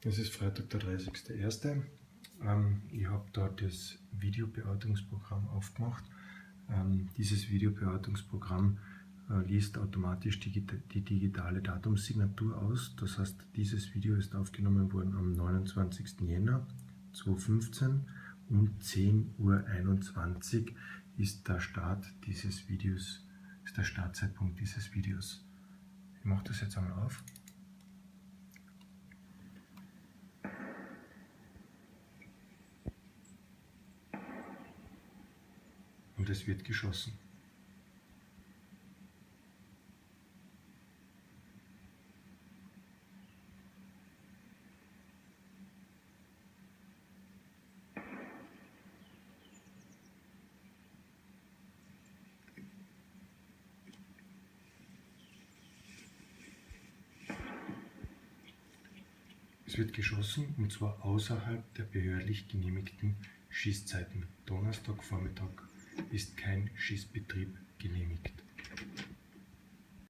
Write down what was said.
Es ist Freitag, der 30.01. Ich habe da das Videobearbeitungsprogramm aufgemacht. Dieses Videobearbeitungsprogramm liest automatisch die digitale Datumssignatur aus. Das heißt, dieses Video ist aufgenommen worden am 29. Jänner 2015 um 10:21 Uhr ist der Start dieses Videos, ist der Startzeitpunkt dieses Videos. Ich mache das jetzt einmal auf. Und es wird geschossen. Es wird geschossen, und zwar außerhalb der behördlich genehmigten Schießzeiten. Donnerstagvormittag ist kein Schießbetrieb genehmigt.